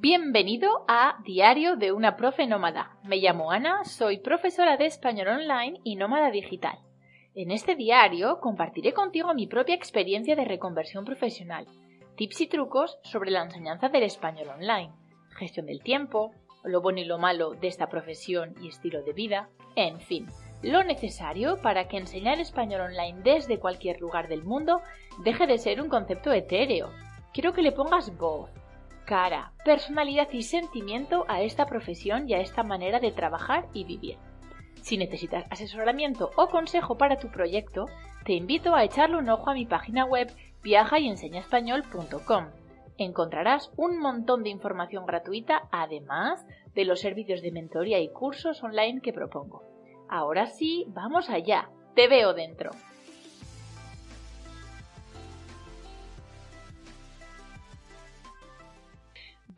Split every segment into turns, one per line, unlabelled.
Bienvenido a Diario de una Profe Nómada. Me llamo Ana, soy profesora de español online y nómada digital. En este diario compartiré contigo mi propia experiencia de reconversión profesional, tips y trucos sobre la enseñanza del español online, gestión del tiempo, lo bueno y lo malo de esta profesión y estilo de vida, en fin, lo necesario para que enseñar español online desde cualquier lugar del mundo deje de ser un concepto etéreo. Quiero que le pongas voz, cara, personalidad y sentimiento a esta profesión y a esta manera de trabajar y vivir. Si necesitas asesoramiento o consejo para tu proyecto, te invito a echarle un ojo a mi página web viajayenseñaespañol.com. Encontrarás un montón de información gratuita, además de los servicios de mentoría y cursos online que propongo. Ahora sí, vamos allá. Te veo dentro.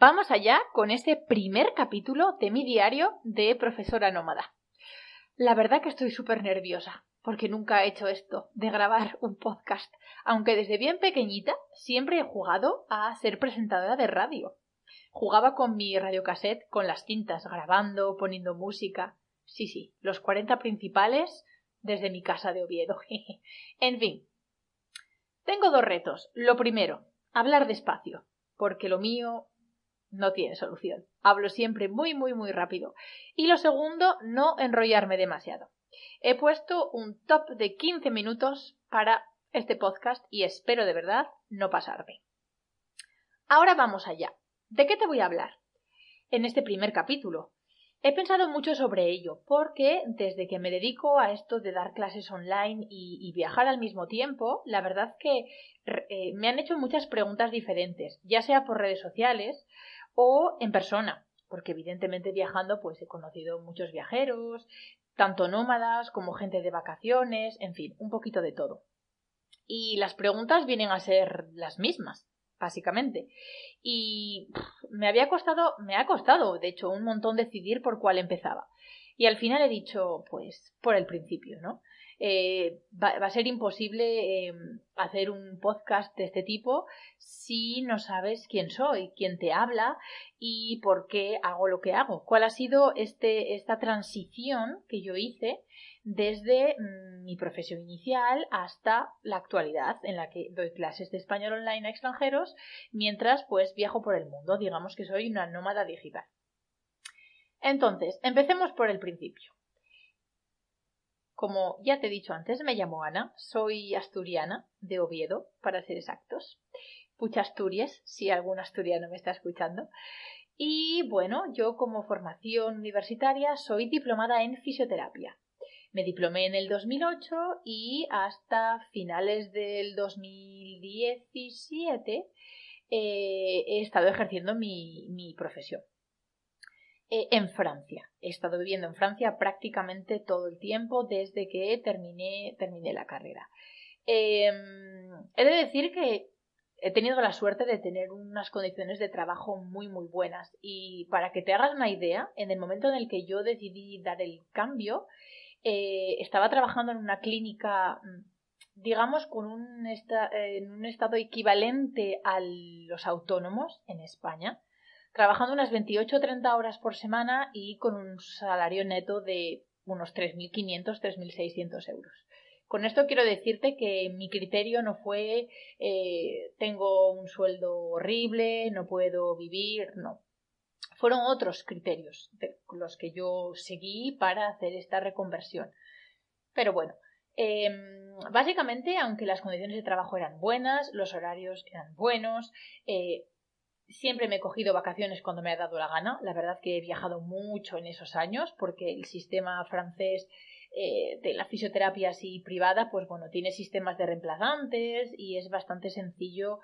Vamos allá con este primer capítulo de mi diario de profesora nómada. La verdad que estoy súper nerviosa, porque nunca he hecho esto, de grabar un podcast, aunque desde bien pequeñita siempre he jugado a ser presentadora de radio. Jugaba con mi radiocassette, con las cintas, grabando, poniendo música. Sí, los 40 principales desde mi casa de Oviedo. En fin, tengo dos retos. Lo primero, hablar despacio, porque lo mío no tiene solución. Hablo siempre muy rápido. Y lo segundo, no enrollarme demasiado. He puesto un top de 15 minutos para este podcast y espero de verdad no pasarme. Ahora vamos allá. ¿De qué te voy a hablar en este primer capítulo? He pensado mucho sobre ello porque desde que me dedico a esto de dar clases online y viajar al mismo tiempo, la verdad que me han hecho muchas preguntas diferentes, ya sea por redes sociales o en persona, porque evidentemente viajando pues he conocido muchos viajeros, tanto nómadas como gente de vacaciones, en fin, un poquito de todo. Y las preguntas vienen a ser las mismas, básicamente. Y me ha costado, de hecho, un montón decidir por cuál empezaba. Y al final he dicho, pues, por el principio, ¿no? Va a ser imposible hacer un podcast de este tipo si no sabes quién soy, quién te habla y por qué hago lo que hago. ¿Cuál ha sido esta transición que yo hice desde mi profesión inicial hasta la actualidad, en la que doy clases de español online a extranjeros mientras pues viajo por el mundo? Digamos que soy una nómada digital. Entonces, empecemos por el principio. Como ya te he dicho antes, me llamo Ana, soy asturiana, de Oviedo, para ser exactos. Pucha Asturias, si algún asturiano me está escuchando. Y bueno, yo como formación universitaria soy diplomada en fisioterapia. Me diplomé en el 2008 y hasta finales del 2017 he estado ejerciendo mi profesión. En Francia. He estado viviendo en Francia prácticamente todo el tiempo desde que terminé la carrera. He de decir que he tenido la suerte de tener unas condiciones de trabajo muy buenas, y para que te hagas una idea, en el momento en el que yo decidí dar el cambio, estaba trabajando en una clínica, digamos, en un estado equivalente a los autónomos en España, trabajando unas 28 o 30 horas por semana y con un salario neto de unos 3.500, 3.600 euros. Con esto quiero decirte que mi criterio no fue tengo un sueldo horrible, no puedo vivir, no. Fueron otros criterios los que yo seguí para hacer esta reconversión. Pero bueno, básicamente, aunque las condiciones de trabajo eran buenas, los horarios eran buenos, siempre me he cogido vacaciones cuando me ha dado la gana. La verdad que he viajado mucho en esos años porque el sistema francés de la fisioterapia así privada, pues bueno, tiene sistemas de reemplazantes y es bastante sencillo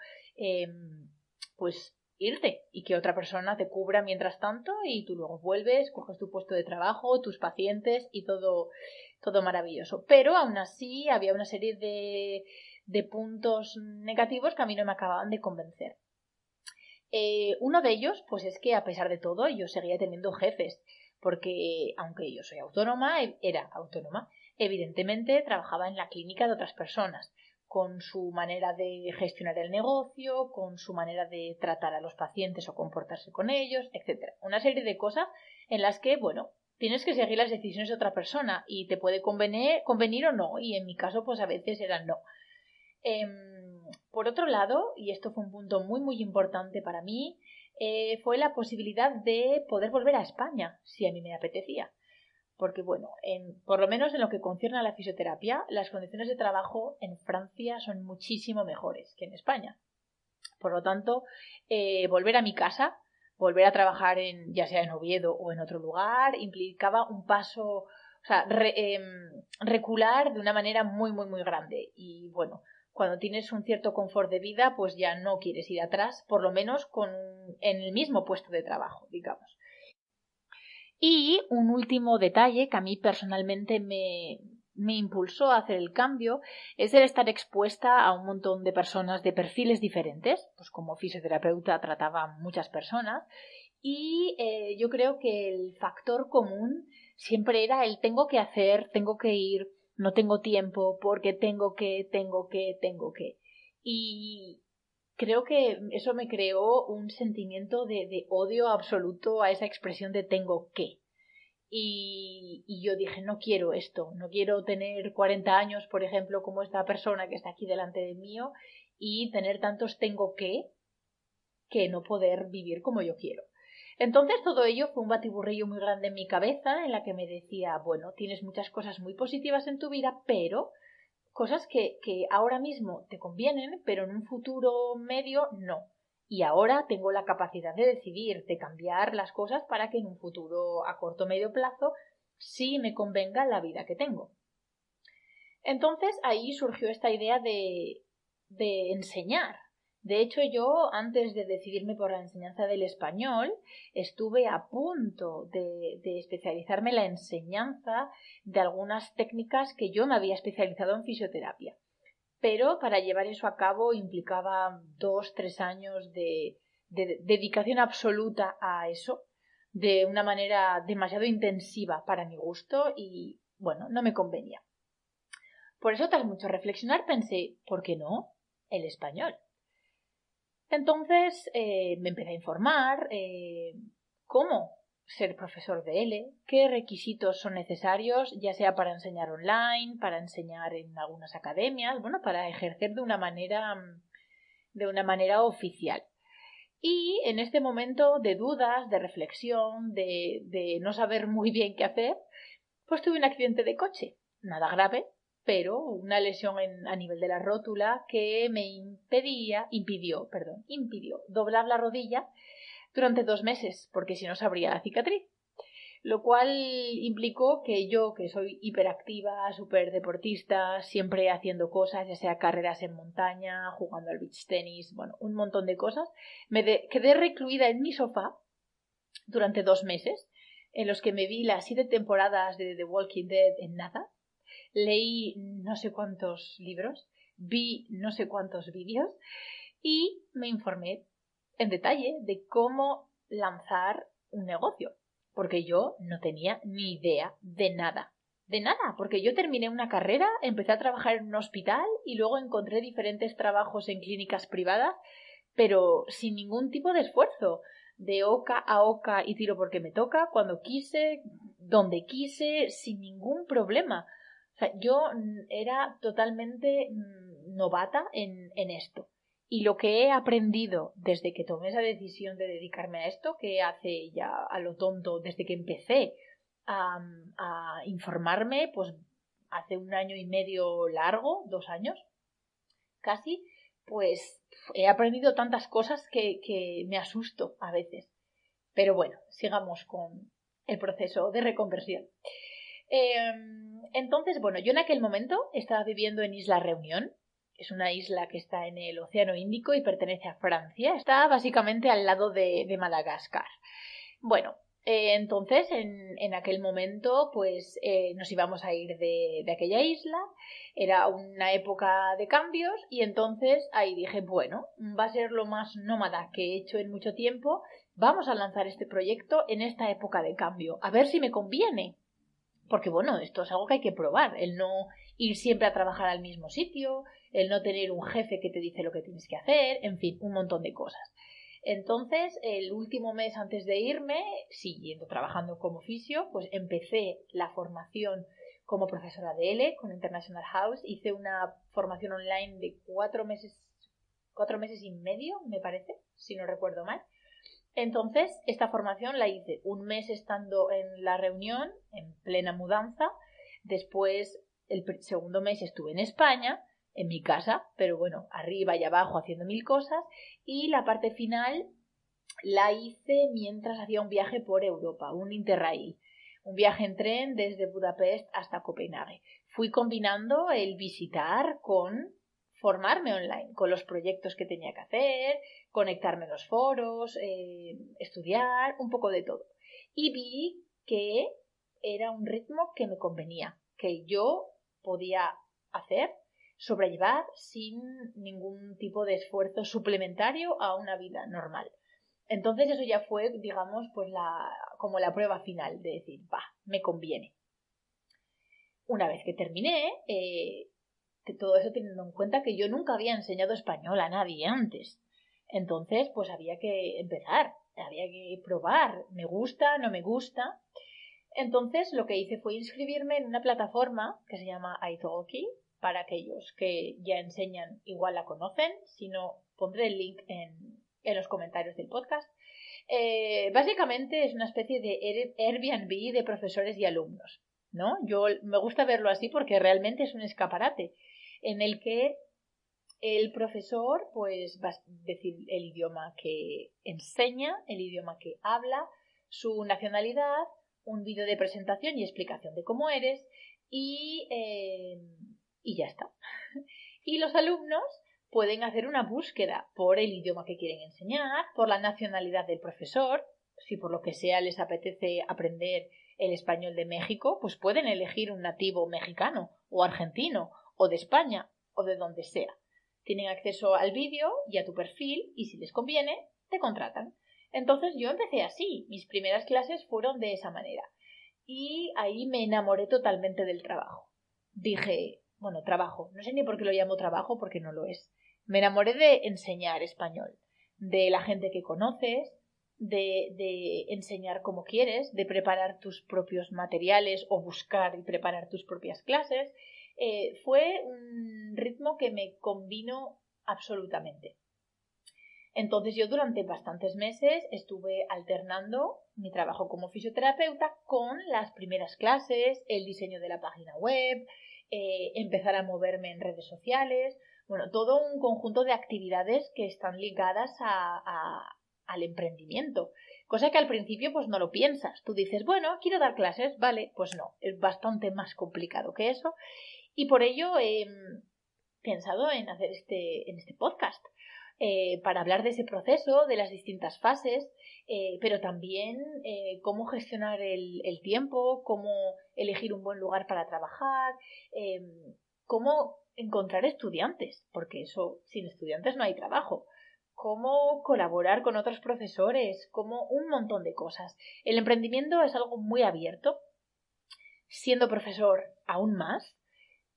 pues irte y que otra persona te cubra mientras tanto y tú luego vuelves, coges tu puesto de trabajo, tus pacientes y todo maravilloso. Pero aún así había una serie de puntos negativos que a mí no me acababan de convencer. Uno de ellos, pues es que a pesar de todo yo seguía teniendo jefes, porque aunque yo soy autónoma, era autónoma, evidentemente trabajaba en la clínica de otras personas, con su manera de gestionar el negocio, con su manera de tratar a los pacientes o comportarse con ellos, etc. Una serie de cosas en las que, bueno, tienes que seguir las decisiones de otra persona y te puede convenir o no, y en mi caso pues a veces eran no. Por otro lado, y esto fue un punto muy muy importante para mí, fue la posibilidad de poder volver a España si a mí me apetecía. Porque, bueno, por lo menos en lo que concierne a la fisioterapia, las condiciones de trabajo en Francia son muchísimo mejores que en España. Por lo tanto, volver a mi casa, volver a trabajar ya sea en Oviedo o en otro lugar, implicaba un paso, o sea, recular de una manera muy, muy, muy grande. Y bueno, cuando tienes un cierto confort de vida, pues ya no quieres ir atrás, por lo menos en el mismo puesto de trabajo, digamos. Y un último detalle que a mí personalmente me impulsó a hacer el cambio es el estar expuesta a un montón de personas de perfiles diferentes, pues como fisioterapeuta trataba a muchas personas y yo creo que el factor común siempre era el tengo que hacer, tengo que ir, no tengo tiempo porque tengo que. Y creo que eso me creó un sentimiento de odio absoluto a esa expresión de tengo que. Y yo dije, no quiero esto, no quiero tener 40 años, por ejemplo, como esta persona que está aquí delante de mí y tener tantos tengo que no poder vivir como yo quiero. Entonces todo ello fue un batiburrillo muy grande en mi cabeza en la que me decía, bueno, tienes muchas cosas muy positivas en tu vida, pero cosas que ahora mismo te convienen, pero en un futuro medio no. Y ahora tengo la capacidad de decidir, de cambiar las cosas para que en un futuro a corto o medio plazo sí me convenga la vida que tengo. Entonces ahí surgió esta idea de enseñar. De hecho, yo, antes de decidirme por la enseñanza del español, estuve a punto de especializarme en la enseñanza de algunas técnicas que yo me había especializado en fisioterapia. Pero para llevar eso a cabo implicaba 2-3 años de dedicación absoluta a eso, de una manera demasiado intensiva para mi gusto y, bueno, no me convenía. Por eso, tras mucho reflexionar, pensé, ¿por qué no el español? Entonces me empecé a informar cómo ser profesor de L, qué requisitos son necesarios, ya sea para enseñar online, para enseñar en algunas academias, bueno, para ejercer de una manera oficial. Y en este momento de dudas, de reflexión, de no saber muy bien qué hacer, pues tuve un accidente de coche, nada grave, pero una lesión a nivel de la rótula que me impidió doblar la rodilla durante 2 meses, porque si no se abría la cicatriz. Lo cual implicó que yo, que soy hiperactiva, súper deportista, siempre haciendo cosas, ya sea carreras en montaña, jugando al beach tenis, bueno, un montón de cosas, quedé recluida en mi sofá durante 2 meses, en los que me vi las 7 temporadas de The Walking Dead en nada, leí no sé cuántos libros, vi no sé cuántos vídeos y me informé en detalle de cómo lanzar un negocio, porque yo no tenía ni idea de nada, porque yo terminé una carrera, empecé a trabajar en un hospital y luego encontré diferentes trabajos en clínicas privadas, pero sin ningún tipo de esfuerzo, de oca a oca y tiro porque me toca, cuando quise, donde quise, sin ningún problema. O sea, yo era totalmente novata en esto. Y lo que he aprendido desde que tomé esa decisión de dedicarme a esto, que hace ya a lo tonto, desde que empecé a informarme, pues hace 1 año y medio largo, 2 años casi, pues he aprendido tantas cosas que me asusto a veces. Pero bueno, sigamos con el proceso de reconversión. Entonces, bueno, yo en aquel momento estaba viviendo en Isla Reunión. Es una isla que está en el Océano Índico y pertenece a Francia. Está básicamente al lado de Madagascar. Bueno, entonces en aquel momento pues nos íbamos a ir de aquella isla. Era una época de cambios y entonces ahí dije, bueno, va a ser lo más nómada que he hecho en mucho tiempo. Vamos a lanzar este proyecto en esta época de cambio. A ver si me conviene. Porque bueno, esto es algo que hay que probar, el no ir siempre a trabajar al mismo sitio, el no tener un jefe que te dice lo que tienes que hacer, en fin, un montón de cosas. Entonces, el último mes antes de irme, siguiendo trabajando como fisio, pues empecé la formación como profesora de L con International House. Hice una formación online de 4 meses y medio, me parece, si no recuerdo mal. Entonces, esta formación la hice un mes estando en la reunión, en plena mudanza. Después, el segundo mes estuve en España, en mi casa, pero bueno, arriba y abajo haciendo mil cosas. Y la parte final la hice mientras hacía un viaje por Europa, un Interrail. Un viaje en tren desde Budapest hasta Copenhague. Fui combinando el visitar con formarme online, con los proyectos que tenía que hacer, conectarme en los foros, estudiar, un poco de todo. Y vi que era un ritmo que me convenía, que yo podía hacer, sobrellevar sin ningún tipo de esfuerzo suplementario a una vida normal. Entonces eso ya fue, digamos, pues como la prueba final de decir, me conviene. Una vez que terminé, todo eso teniendo en cuenta que yo nunca había enseñado español a nadie antes. Entonces, pues había que empezar, había que probar, me gusta, no me gusta. Entonces, lo que hice fue inscribirme en una plataforma que se llama italki. Para aquellos que ya enseñan, igual la conocen, si no, pondré el link en los comentarios del podcast. Básicamente es una especie de Airbnb de profesores y alumnos, ¿no? Yo me gusta verlo así porque realmente es un escaparate en el que el profesor pues va a decir el idioma que enseña, el idioma que habla, su nacionalidad, un vídeo de presentación y explicación de cómo eres y ya está. Y los alumnos pueden hacer una búsqueda por el idioma que quieren enseñar, por la nacionalidad del profesor. Si por lo que sea les apetece aprender el español de México, pues pueden elegir un nativo mexicano o argentino o de España o de donde sea. Tienen acceso al vídeo y a tu perfil y si les conviene, te contratan. Entonces yo empecé así. Mis primeras clases fueron de esa manera. Y ahí me enamoré totalmente del trabajo. Dije, bueno, trabajo. No sé ni por qué lo llamo trabajo porque no lo es. Me enamoré de enseñar español, de la gente que conoces, de enseñar como quieres, de preparar tus propios materiales o buscar y preparar tus propias clases. Fue un ritmo que me convino absolutamente. Entonces yo durante bastantes meses estuve alternando mi trabajo como fisioterapeuta con las primeras clases, el diseño de la página web, empezar a moverme en redes sociales, bueno, todo un conjunto de actividades que están ligadas al emprendimiento, cosa que al principio pues no lo piensas. Tú dices, bueno, quiero dar clases, vale, pues no, es bastante más complicado que eso y por ello he pensado en hacer este podcast. Para hablar de ese proceso, de las distintas fases, pero también cómo gestionar el tiempo, cómo elegir un buen lugar para trabajar, cómo encontrar estudiantes, porque eso, sin estudiantes no hay trabajo, cómo colaborar con otros profesores, como un montón de cosas. El emprendimiento es algo muy abierto, siendo profesor aún más,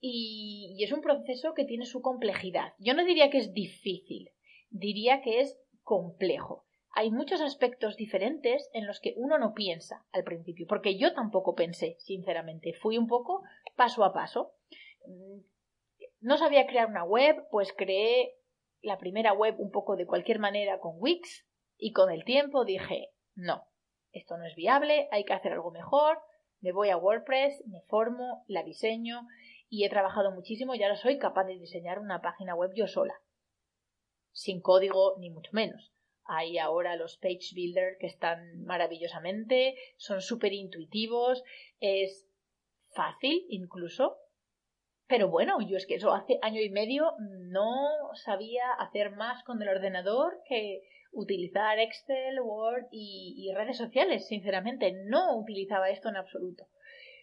y es un proceso que tiene su complejidad. Yo no diría que es difícil, diría que es complejo. Hay muchos aspectos diferentes en los que uno no piensa al principio, porque yo tampoco pensé, sinceramente. Fui un poco paso a paso. No sabía crear una web, pues creé la primera web un poco de cualquier manera con Wix y con el tiempo dije, no, esto no es viable, hay que hacer algo mejor, me voy a WordPress, me formo, la diseño y he trabajado muchísimo y ahora soy capaz de diseñar una página web yo sola. Sin código ni mucho menos. Hay ahora los Page Builder que están maravillosamente, son súper intuitivos, es fácil incluso, pero bueno, yo es que eso hace año y medio no sabía hacer más con el ordenador que utilizar Excel, Word y redes sociales, sinceramente, no utilizaba esto en absoluto.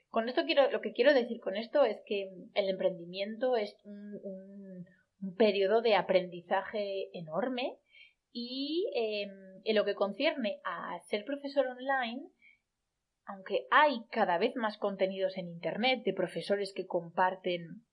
Con esto lo que quiero decir con esto es que el emprendimiento es un periodo de aprendizaje enorme y en lo que concierne a ser profesor online, aunque hay cada vez más contenidos en Internet de profesores que comparten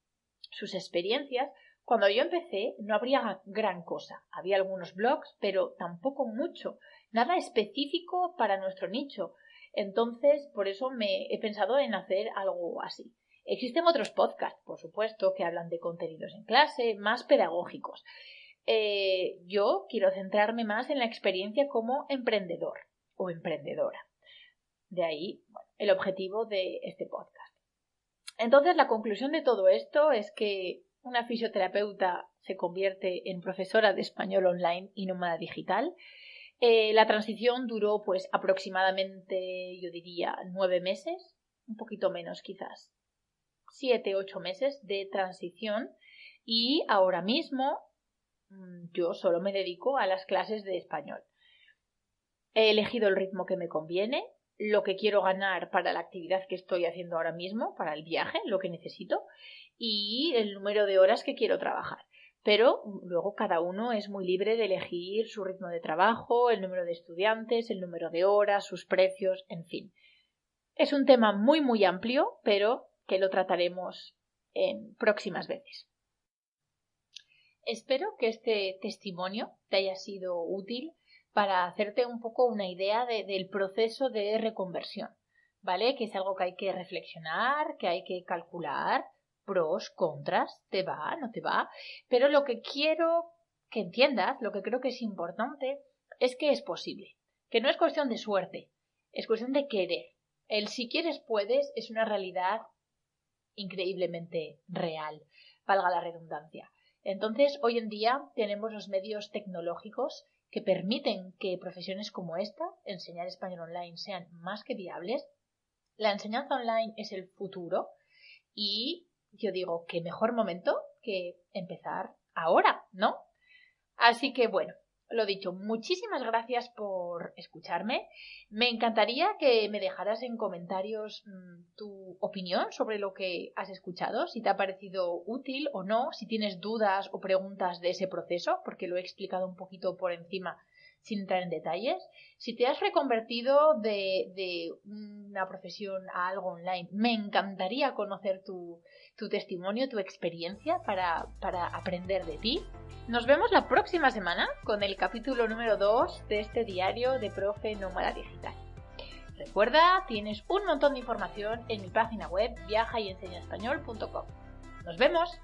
sus experiencias, Cuando yo empecé no habría gran cosa. Había algunos blogs, pero tampoco mucho. Nada específico para nuestro nicho. Entonces, por eso me he pensado en hacer algo así. Existen otros podcasts, por supuesto, que hablan de contenidos en clase, más pedagógicos. Yo quiero centrarme más en la experiencia como emprendedor o emprendedora. De ahí, bueno, el objetivo de este podcast. Entonces, la conclusión de todo esto es que una fisioterapeuta se convierte en profesora de español online y nómada digital. La transición duró pues aproximadamente, yo diría, 9 meses, un poquito menos quizás, 7, 8 meses de transición, y ahora mismo yo solo me dedico a las clases de español. He elegido el ritmo que me conviene, lo que quiero ganar para la actividad que estoy haciendo ahora mismo, para el viaje, lo que necesito, y el número de horas que quiero trabajar. Pero luego cada uno es muy libre de elegir su ritmo de trabajo, el número de estudiantes, el número de horas, sus precios, en fin. Es un tema muy muy amplio, pero que lo trataremos en próximas veces. Espero que este testimonio te haya sido útil para hacerte un poco una idea del proceso de reconversión, ¿vale? Que es algo que hay que reflexionar, que hay que calcular, pros, contras, te va, no te va, pero lo que quiero que entiendas, lo que creo que es importante, es que es posible, que no es cuestión de suerte, es cuestión de querer. El si quieres puedes es una realidad increíblemente real, valga la redundancia. Entonces, hoy en día tenemos los medios tecnológicos que permiten que profesiones como esta, enseñar español online, sean más que viables. La enseñanza online es el futuro y yo digo, qué mejor momento que empezar ahora, ¿no? Así que bueno, lo dicho, muchísimas gracias por escucharme. Me encantaría que me dejaras en comentarios tu opinión sobre lo que has escuchado, si te ha parecido útil o no, si tienes dudas o preguntas de ese proceso, porque lo he explicado un poquito por encima sin entrar en detalles. Si te has reconvertido de una profesión a algo online, me encantaría conocer tu testimonio, tu experiencia para aprender de ti. Nos vemos la próxima semana con el capítulo número 2 de este diario de Profe Nómada Digital. Recuerda, tienes un montón de información en mi página web viajayeenseñaespañol.com. ¡Nos vemos!